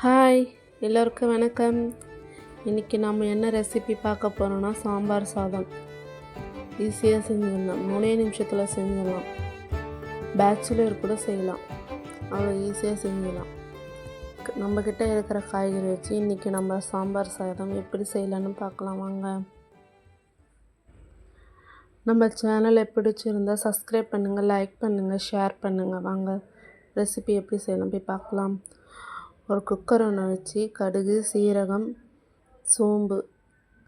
Hi, எல்லோருக்கும் வணக்கம். இன்றைக்கி நம்ம என்ன ரெசிபி பார்க்க போகிறோன்னா சாம்பார் சாதம். ஈஸியாக செஞ்சிடலாம், 3 நிமிஷத்தில் செஞ்சிடலாம். பேச்சுலர் கூட செய்யலாம், அவ்வளோ ஈஸியாக செஞ்சிடலாம். நம்மக்கிட்ட இருக்கிற காய்கறி வச்சு இன்றைக்கி நம்ம சாம்பார் சாதம் எப்படி செய்யலான்னு பார்க்கலாம் வாங்க. நம்ம சேனலை பிடிச்சிருந்தால் சப்ஸ்கிரைப் பண்ணுங்கள், லைக் பண்ணுங்கள், ஷேர் பண்ணுங்கள். வாங்க ரெசிபி எப்படி செய்யலாம் போய் பார்க்கலாம். ஒரு குக்கர் ஒன்று வச்சு கடுகு, சீரகம், சோம்பு,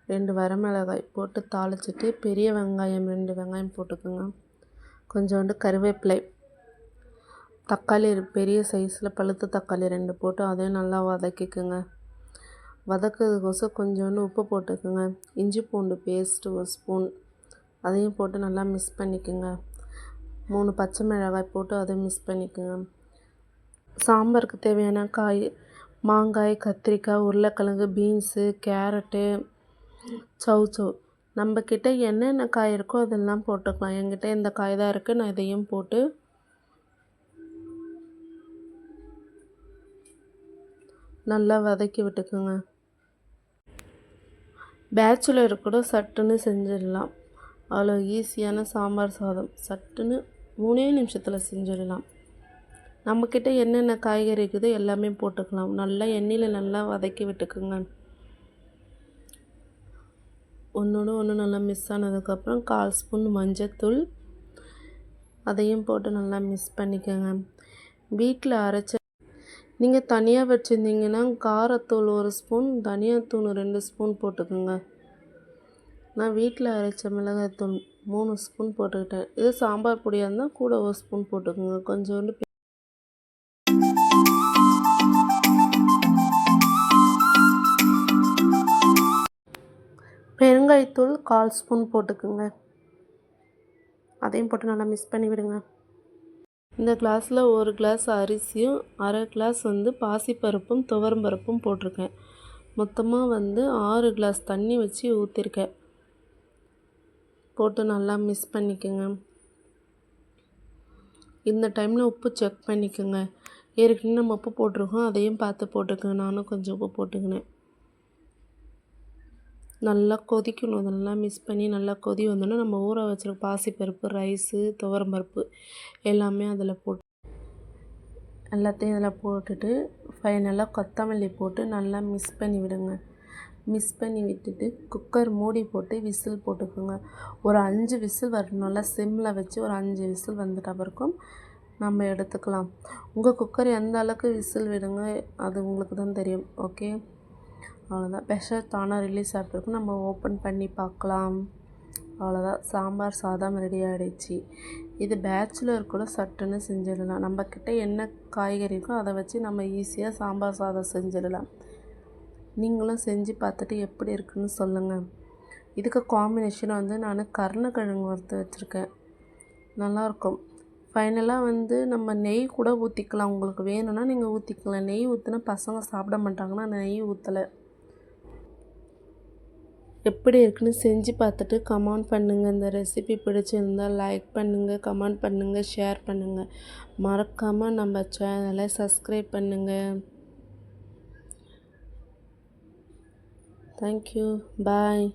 2 வரமிளகாய் போட்டு தாளிச்சிட்டு பெரிய வெங்காயம் 2 வெங்காயம் போட்டுக்கோங்க. கொஞ்சோண்டு கருவேப்பிலை, தக்காளி பெரிய சைஸில் பழுத்த தக்காளி 2 போட்டு அதையும் நல்லா வதக்கிக்குங்க. வதக்கிறதுக்கோசம் கொஞ்சோண்டு உப்பு போட்டுக்குங்க. இஞ்சி பூண்டு பேஸ்ட்டு 1 ஸ்பூன் அதையும் போட்டு நல்லா மிக்ஸ் பண்ணிக்கோங்க. 3 பச்சை மிளகாய் போட்டு அதையும் மிக்ஸ் பண்ணிக்கோங்க. சாம்பாருக்கு தேவையான காய் மாங்காய், கத்திரிக்காய், உருளைக்கிழங்கு, பீன்ஸு, கேரட்டு, சௌசௌ. நம்மக்கிட்ட என்னென்ன காய் இருக்கோ அதெல்லாம் போட்டுக்கலாம். என்கிட்ட இந்த காய் தான் இருக்குது, நான் இதையும் போட்டு நல்லா வதக்கி விட்டுக்குங்க. பேச்சுலர் கூட சட்டுன்னு செஞ்சிடலாம். அவ்வளோ ஈஸியான சாம்பார் சாதம் சட்டுன்னு 3 நிமிஷத்தில் செஞ்சிடலாம். நம்மக்கிட்ட என்னென்ன காய்கறி இருக்குதோ எல்லாமே போட்டுக்கலாம். நல்லா எண்ணெயில் நல்லா வதக்கி விட்டுக்குங்க. ஒன்றோடு ஒன்று நல்லா மிக்ஸ் ஆனதுக்கப்புறம் 1/4 ஸ்பூன் மஞ்சத்தூள் அதையும் போட்டு நல்லா மிக்ஸ் பண்ணிக்கோங்க. வீட்டில் அரைச்ச நீங்கள் தனியாக வச்சுருந்தீங்கன்னா காரத்தூள் 1 ஸ்பூன், தனியாத்தூள் 2 ஸ்பூன் போட்டுக்கோங்க. நான் வீட்டில் அரைச்ச மிளகாய்த்தூள் 3 ஸ்பூன் போட்டுக்கிட்டேன். இது சாம்பார் பொடியாக இருந்தால் கூட 1 ஸ்பூன் போட்டுக்கோங்க. கொஞ்சோண்டு பெருங்காயத்தூள் 1/4 ஸ்பூன் போட்டுக்குங்க. அதையும் போட்டு நல்லா மிக்ஸ் பண்ணி விடுங்க. இந்த கிளாஸில் 1 கிளாஸ் அரிசியும் 1/2 கிளாஸ் பாசிப்பருப்பும் துவரம்பருப்பும் போட்டிருக்கேன். மொத்தமாக 6 கிளாஸ் தண்ணி வச்சு ஊற்றிருக்கேன். போட்டு நல்லா மிக்ஸ் பண்ணிக்கோங்க. இந்த டைமில் உப்பு செக் பண்ணிக்கோங்க. ஏற்கனவே நம்ம உப்பு போட்டிருக்கோம், அதையும் பார்த்து போட்டுக்கோங்க. நானும் கொஞ்சம் உப்பு போட்டுக்கினேன். நல்லா கொதிக்கணும். அதெல்லாம் மிக்ஸ் பண்ணி நல்லா கொதி வந்தோடனே நம்ம ஊற வச்சுருக்க பாசிப்பருப்பு, ரைஸு, துவரம்பருப்பு எல்லாமே அதில் போட்டு எல்லாத்தையும் அதில் போட்டுட்டு ஃபைனலாக கொத்தமல்லி போட்டு நல்லா மிக்ஸ் பண்ணி விடுங்க. மிக்ஸ் பண்ணி விட்டுட்டு குக்கர் மூடி போட்டு விசில் போட்டுக்கோங்க. ஒரு 5 விசில் வரணும். நல்லா சிம்மில் வச்சு ஒரு 5 விசில் வந்துட்ட பிறகும் நம்ம எடுத்துக்கலாம். உங்கள் குக்கர் எந்த அளவுக்கு விசில் விடுங்க, அது உங்களுக்கு தான் தெரியும். ஓகே, அவ்வளோதான். ப்ரெஷர் தானாக ரிலீஸ் ஆகிருக்கும். நம்ம ஓப்பன் பண்ணி பார்க்கலாம். அவ்வளோதான், சாம்பார் சாதம் ரெடி ஆகிடுச்சு. இது பேச்சுலர் கூட சட்டுன்னு செஞ்சிடலாம். நம்மக்கிட்ட என்ன காய்கறி இருக்கோ அதை வச்சு நம்ம ஈஸியாக சாம்பார் சாதம் செஞ்சிடலாம். நீங்களும் செஞ்சு பார்த்துட்டு எப்படி இருக்குன்னு சொல்லுங்கள். இதுக்கு காம்பினேஷன் நான் கருணக்கிழங்கு வறுத்து வச்சுருக்கேன், நல்லாயிருக்கும். ஃபைனலாக நம்ம நெய் கூட ஊற்றிக்கலாம். உங்களுக்கு வேணும்னா நீங்கள் ஊற்றிக்கலாம். நெய் ஊற்றினா பசங்க சாப்பிட மாட்டாங்கன்னா நெய் ஊற்றலை. எப்படி இருக்குன்னு செஞ்சு பார்த்துட்டு கமெண்ட் பண்ணுங்கள். இந்த ரெசிபி பிடிச்சிருந்தால் லைக் பண்ணுங்கள், கமெண்ட் பண்ணுங்கள், ஷேர் பண்ணுங்கள். மறக்காமல் நம்ம சேனலை சப்ஸ்கிரைப் பண்ணுங்கள். தேங்க்யூ, பாய்.